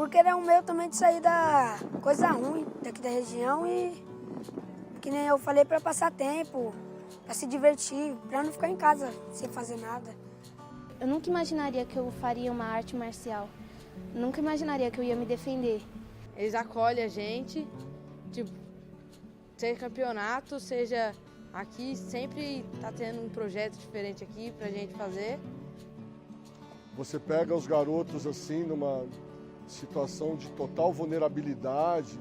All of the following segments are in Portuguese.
porque era um meio também de sair da coisa ruim daqui da região e, que nem eu falei, para passar tempo, para se divertir, para não ficar em casa sem fazer nada. Eu nunca imaginaria que eu faria uma arte marcial. Nunca imaginaria que eu ia me defender. Eles acolhem a gente, tipo, seja campeonato, seja aqui, sempre tá tendo um projeto diferente aqui pra gente fazer. Você pega os garotos assim numa situação de total vulnerabilidade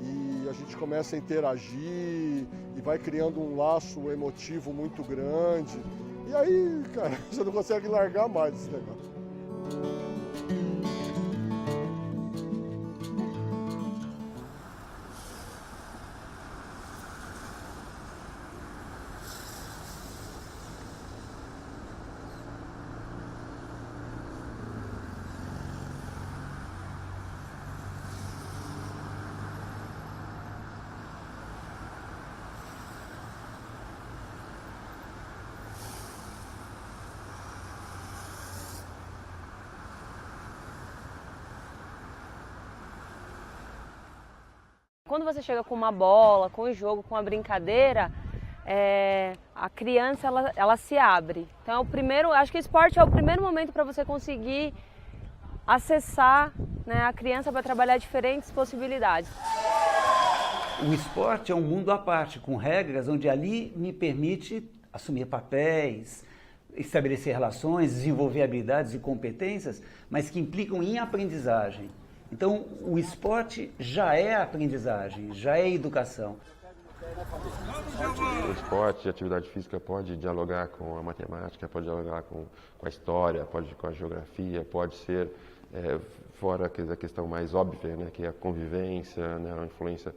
e a gente começa a interagir e vai criando um laço emotivo muito grande. E aí, cara, você não consegue largar mais esse negócio. Quando você chega com uma bola, com o jogo, com a brincadeira, a criança ela se abre. Então é o primeiro, acho que o esporte é o primeiro momento para você conseguir acessar, né, a criança para trabalhar diferentes possibilidades. O esporte é um mundo à parte, com regras, onde ali me permite assumir papéis, estabelecer relações, desenvolver habilidades e competências, mas que implicam em aprendizagem. Então, o esporte já é aprendizagem, já é educação. O esporte, a atividade física pode dialogar com a matemática, pode dialogar com a história, pode com a geografia, pode ser, fora a questão mais óbvia, né, que é a convivência, né, a influência,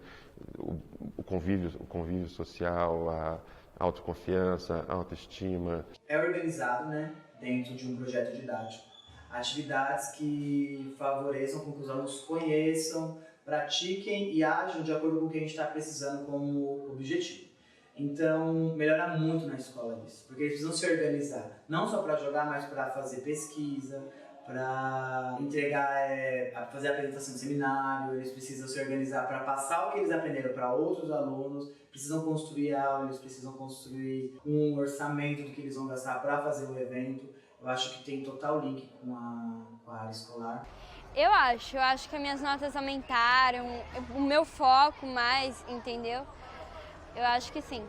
o convívio social, a autoconfiança, a autoestima. É organizado, né, dentro de um projeto didático. Atividades que favoreçam com que os alunos conheçam, pratiquem e ajam de acordo com o que a gente está precisando como objetivo. Então, melhora muito na escola isso, porque eles precisam se organizar, não só para jogar, mas para fazer pesquisa, para entregar, fazer apresentação de seminário, eles precisam se organizar para passar o que eles aprenderam para outros alunos, precisam construir aula, eles precisam construir um orçamento do que eles vão gastar para fazer o evento. Eu acho que tem total link com a área escolar. Eu acho que as minhas notas aumentaram, o meu foco mais, entendeu? Eu acho que sim.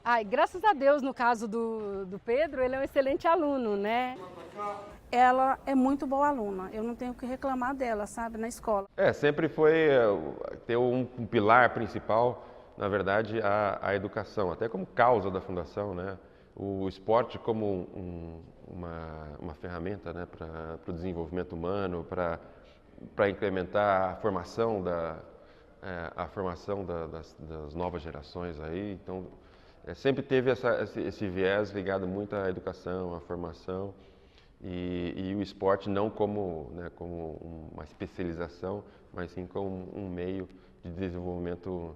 Ai, graças a Deus, no caso do Pedro, ele é um excelente aluno, né? Ela é muito boa aluna, eu não tenho o que reclamar dela, sabe, na escola. Sempre foi ter um pilar principal, na verdade, a educação, até como causa da fundação, né? O esporte como uma ferramenta, né, para o desenvolvimento humano, para incrementar a formação das novas gerações aí. Então, sempre teve esse viés ligado muito à educação, à formação e o esporte não como, né, como uma especialização, mas sim como um meio de desenvolvimento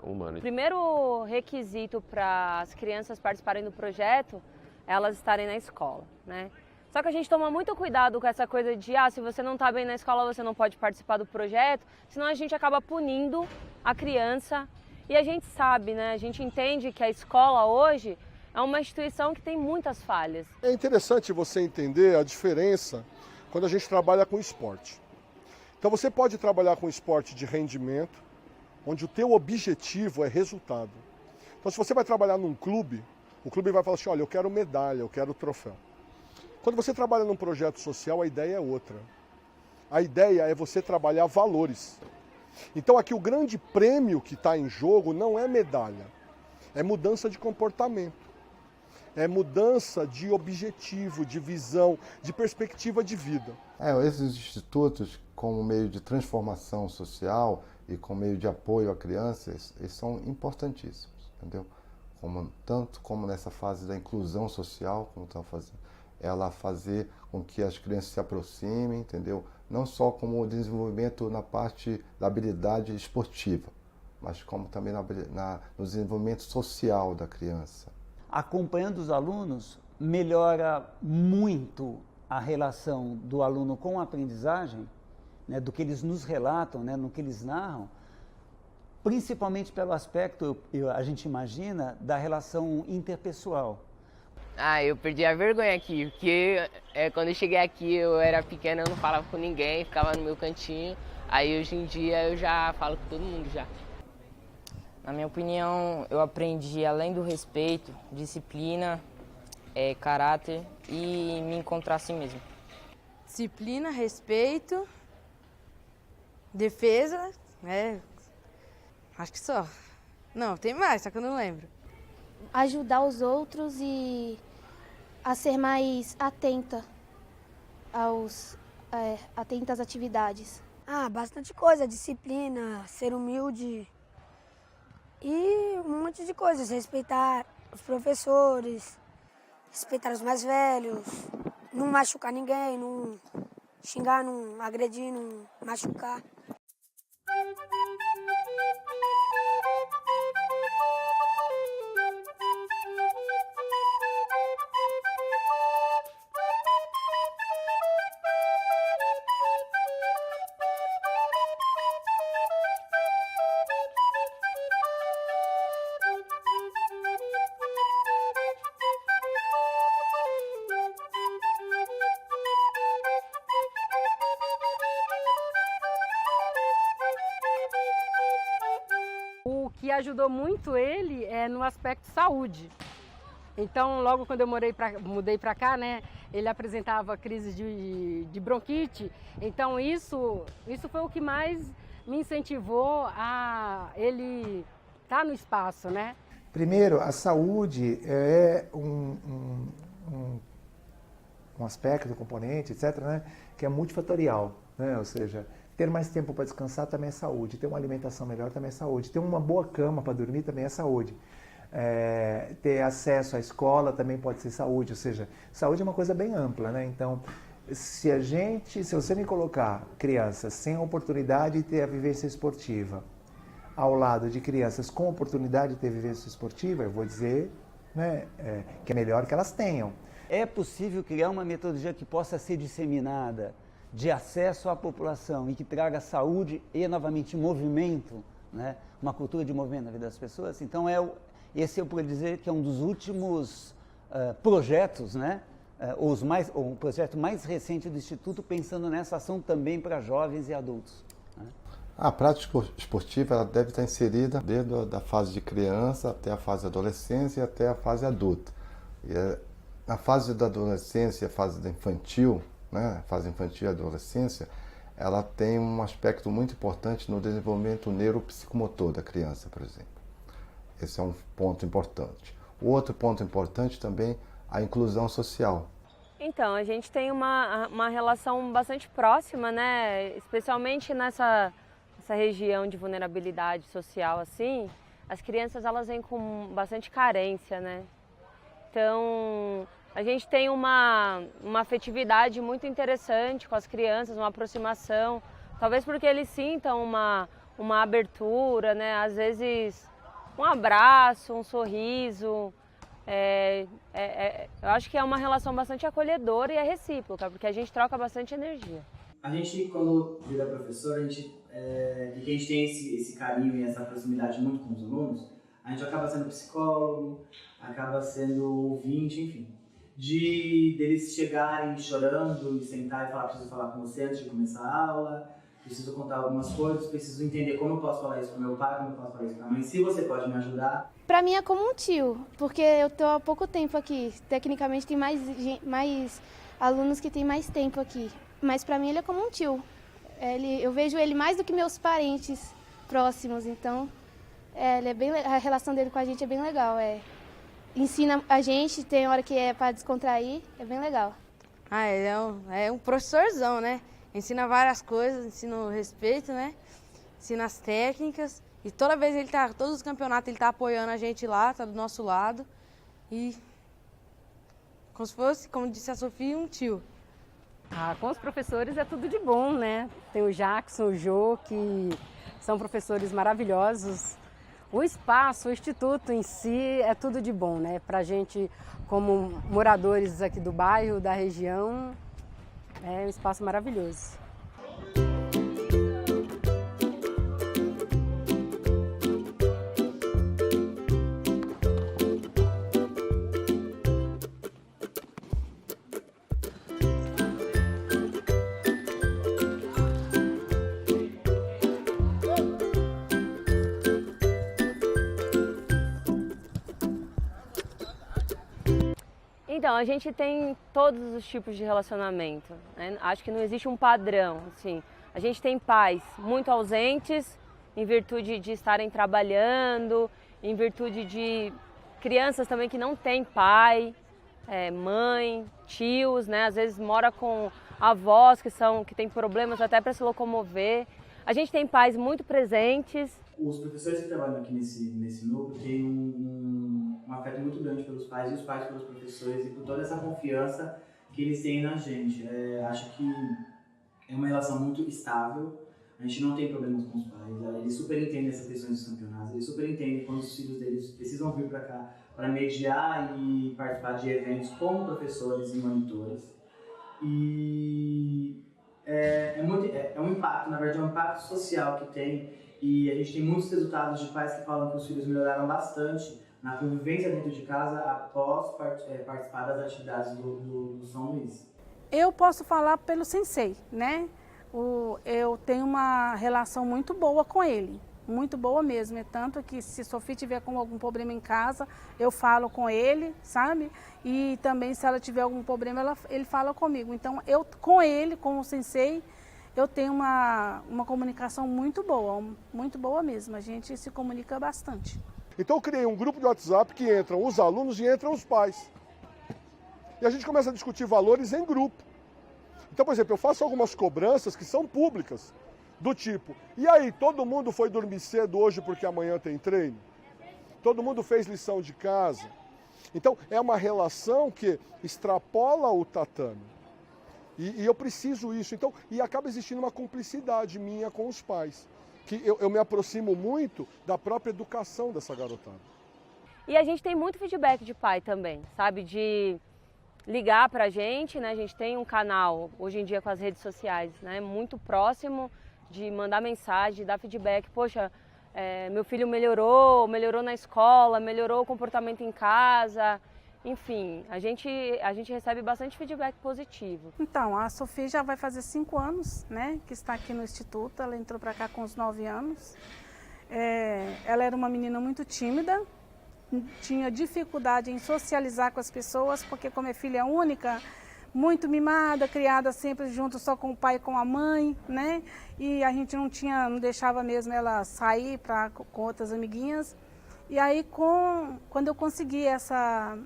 humano. O primeiro requisito para as crianças participarem do projeto é elas estarem na escola, né? Só que a gente toma muito cuidado com essa coisa de, se você não está bem na escola, você não pode participar do projeto, senão a gente acaba punindo a criança. E a gente sabe, né? A gente entende que a escola hoje é uma instituição que tem muitas falhas. É interessante você entender a diferença quando a gente trabalha com esporte. Então você pode trabalhar com esporte de rendimento, onde o teu objetivo é resultado. Então se você vai trabalhar num clube, o clube vai falar assim, olha, eu quero medalha, eu quero troféu. Quando você trabalha num projeto social, a ideia é outra. A ideia é você trabalhar valores. Então aqui o grande prêmio que está em jogo não é medalha, é mudança de comportamento. É mudança de objetivo, de visão, de perspectiva de vida. Esses institutos, como meio de transformação social e como meio de apoio a crianças, eles são importantíssimos, entendeu? Tanto como nessa fase da inclusão social, como estão fazendo, ela fazer com que as crianças se aproximem, entendeu? Não só como o desenvolvimento na parte da habilidade esportiva, mas como também no desenvolvimento social da criança. Acompanhando os alunos, melhora muito a relação do aluno com a aprendizagem, né, do que eles nos relatam, né, no que eles narram, principalmente pelo aspecto, a gente imagina, da relação interpessoal. Eu perdi a vergonha aqui, porque quando eu cheguei aqui eu era pequena, eu não falava com ninguém, ficava no meu cantinho. Aí hoje em dia eu já falo com todo mundo já. Na minha opinião, eu aprendi além do respeito, disciplina, caráter e me encontrar assim mesmo. Disciplina, respeito, defesa, acho que só. Não, tem mais, só que eu não lembro. Ajudar os outros e a ser mais atenta às atividades. Bastante coisa, disciplina, ser humilde e um monte de coisas, respeitar os professores, respeitar os mais velhos, não machucar ninguém, não xingar, não agredir, não machucar. O que ajudou muito ele é no aspecto saúde. Então, logo quando eu mudei para cá, né, ele apresentava crises de bronquite. Então, isso foi o que mais me incentivou a ele estar no espaço, né? Primeiro, a saúde é um aspecto, um componente, etc., né, que é multifatorial, né? Ou seja, ter mais tempo para descansar também é saúde, ter uma alimentação melhor também é saúde, ter uma boa cama para dormir também é saúde. Ter acesso à escola também pode ser saúde, ou seja, saúde é uma coisa bem ampla, né? Então, se você me colocar crianças sem a oportunidade de ter a vivência esportiva ao lado de crianças com oportunidade de ter vivência esportiva, eu vou dizer, né, que é melhor que elas tenham. É possível criar uma metodologia que possa ser disseminada de acesso à população e que traga saúde e, novamente, movimento, né? Uma cultura de movimento na vida das pessoas. Então, esse eu poderia dizer que é um dos últimos projetos, né? O projeto mais recente do Instituto, pensando nessa ação também para jovens e adultos, né? A prática esportiva ela deve estar inserida desde a fase de criança até a fase de adolescência e até a fase adulta. Na fase da adolescência, a fase da infantil, né, a fase infantil e adolescência, ela tem um aspecto muito importante no desenvolvimento neuropsicomotor da criança, por exemplo. Esse é um ponto importante. O outro ponto importante também, a inclusão social. Então, a gente tem uma relação bastante próxima, né? Especialmente nessa região de vulnerabilidade social, assim, as crianças elas vêm com bastante carência, né? Então, a gente tem uma afetividade muito interessante com as crianças, uma aproximação, talvez porque eles sintam uma abertura, né? Às vezes um abraço, um sorriso. Eu acho que é uma relação bastante acolhedora e é recíproca, porque a gente troca bastante energia. A gente, quando vira professor, e que a gente tem esse carinho e essa proximidade muito com os alunos, a gente acaba sendo psicólogo, acaba sendo ouvinte, enfim. Deles chegarem chorando e sentar e falar, preciso falar com você antes de começar a aula, preciso contar algumas coisas, preciso entender como eu posso falar isso para o meu pai, como eu posso falar isso para a mãe, se você pode me ajudar. Pra mim é como um tio, porque eu tô há pouco tempo aqui. Tecnicamente tem mais alunos que têm mais tempo aqui, mas pra mim ele é como um tio. Eu vejo ele mais do que meus parentes próximos, então a relação dele com a gente é bem legal. Ensina a gente, tem hora que é para descontrair, é bem legal. Ele é um professorzão, né? Ensina várias coisas, ensina o respeito, né? Ensina as técnicas. E toda vez todos os campeonatos ele tá apoiando a gente lá, tá do nosso lado. E como se fosse, como disse a Sofia, um tio. Com os professores é tudo de bom, né? Tem o Jackson, o Jô, que são professores maravilhosos. O espaço, o instituto em si é tudo de bom, né? Pra gente, como moradores aqui do bairro, da região, é um espaço maravilhoso. Então, a gente tem todos os tipos de relacionamento, né? Acho que não existe um padrão, assim. A gente tem pais muito ausentes, em virtude de estarem trabalhando, em virtude de crianças também que não têm pai, mãe, tios, né? Às vezes mora com avós que têm problemas até para se locomover. A gente tem pais muito presentes. Os professores que trabalham aqui nesse núcleo têm um afeto muito grande pelos pais e os pais pelos professores e por toda essa confiança que eles têm na gente. Acho que é uma relação muito estável. A gente não tem problemas com os pais. Eles super entendem essas questões dos campeonatos. Eles super entendem quando os filhos deles precisam vir para cá para mediar e participar de eventos como professores e monitores. E é um impacto, na verdade, é um impacto social que tem. E a gente tem muitos resultados de pais que falam que os filhos melhoraram bastante na convivência dentro de casa após participar das atividades do São Luís. Eu posso falar pelo sensei, né? Eu tenho uma relação muito boa com ele, muito boa mesmo. É tanto que se Sofia tiver com algum problema em casa, eu falo com ele, sabe? E também se ela tiver algum problema, ele fala comigo. Então eu com ele, com o sensei, eu tenho uma comunicação muito boa mesmo. A gente se comunica bastante. Então eu criei um grupo de WhatsApp que entram os alunos e entram os pais. E a gente começa a discutir valores em grupo. Então, por exemplo, eu faço algumas cobranças que são públicas, do tipo, e aí, todo mundo foi dormir cedo hoje porque amanhã tem treino? Todo mundo fez lição de casa? Então, é uma relação que extrapola o tatame. E eu preciso isso. Então, e acaba existindo uma cumplicidade minha com os pais, que eu me aproximo muito da própria educação dessa garotada. E a gente tem muito feedback de pai também, sabe? De ligar pra gente, né? A gente tem um canal, hoje em dia com as redes sociais, né? Muito próximo, de mandar mensagem, de dar feedback. Poxa, meu filho melhorou na escola, melhorou o comportamento em casa. Enfim, a gente recebe bastante feedback positivo. Então, a Sofia já vai fazer 5 anos, né? Que está aqui no Instituto. Ela entrou para cá com os 9 anos. Ela era uma menina muito tímida, tinha dificuldade em socializar com as pessoas, porque como é filha única, muito mimada, criada sempre junto só com o pai e com a mãe, né? E a gente não deixava mesmo ela sair com outras amiguinhas. E aí, quando eu consegui essa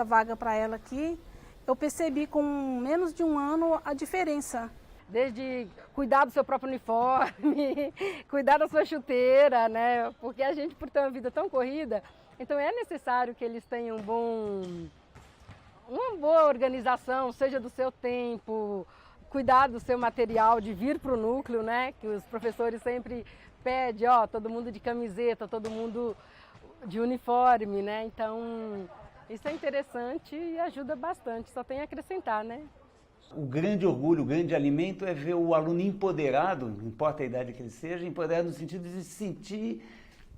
vaga para ela aqui, eu percebi com menos de 1 ano a diferença. Desde cuidar do seu próprio uniforme, cuidar da sua chuteira, né? Porque a gente, por ter uma vida tão corrida, então é necessário que eles tenham uma boa organização, seja do seu tempo, cuidar do seu material, de vir para o núcleo, né? Que os professores sempre pedem, todo mundo de camiseta, todo mundo de uniforme, né? Então, isso é interessante e ajuda bastante, só tem a acrescentar, né? O grande orgulho, o grande alimento é ver o aluno empoderado, não importa a idade que ele seja, empoderado no sentido de se sentir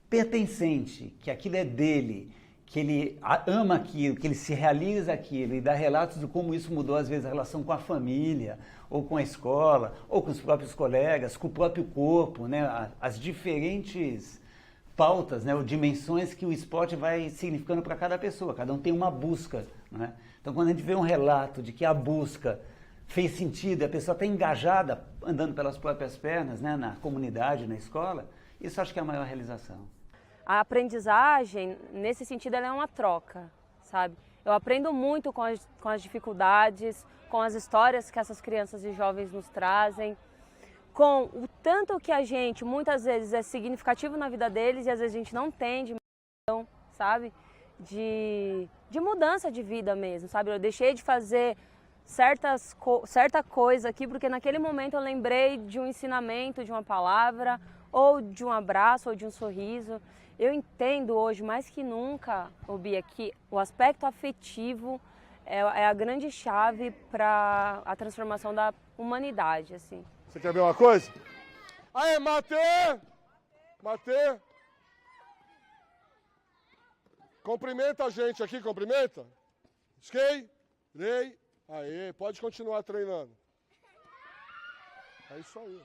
pertencente, que aquilo é dele, que ele ama aquilo, que ele se realiza aquilo e dá relatos de como isso mudou às vezes a relação com a família, ou com a escola, ou com os próprios colegas, com o próprio corpo, né? As diferentes pautas, né? Ou dimensões que o esporte vai significando para cada pessoa, cada um tem uma busca, né? Então quando a gente vê um relato de que a busca fez sentido, a pessoa está engajada, andando pelas próprias pernas, né? Na comunidade, na escola, isso acho que é a maior realização. A aprendizagem, nesse sentido, ela é uma troca, sabe? Eu aprendo muito com as dificuldades, com as histórias que essas crianças e jovens nos trazem, com o tanto que a gente, muitas vezes, é significativo na vida deles e às vezes a gente não tem dimensão, sabe? De mudança de vida mesmo, sabe? Eu deixei de fazer certa coisa aqui porque naquele momento eu lembrei de um ensinamento, de uma palavra, ou de um abraço, ou de um sorriso. Eu entendo hoje, mais que nunca, Bia, que o aspecto afetivo é a grande chave para a transformação da humanidade, assim. Você quer ver uma coisa? Aê, Matê! Matê! Cumprimenta a gente aqui, cumprimenta. Skei, Rei. Aê, pode continuar treinando. É isso aí.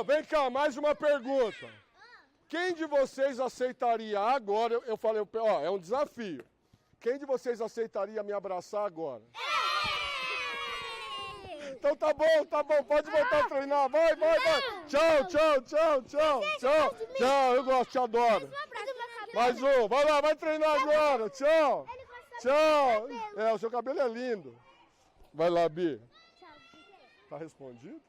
Vem cá, mais uma pergunta. Quem de vocês aceitaria agora, eu falei, é um desafio. Quem de vocês aceitaria me abraçar agora? Então tá bom, pode voltar a treinar, vai. Tchau, eu gosto, te adoro. Mais um, vai lá, vai treinar agora, tchau. O seu cabelo é lindo. Vai lá, Bi. Tá respondido?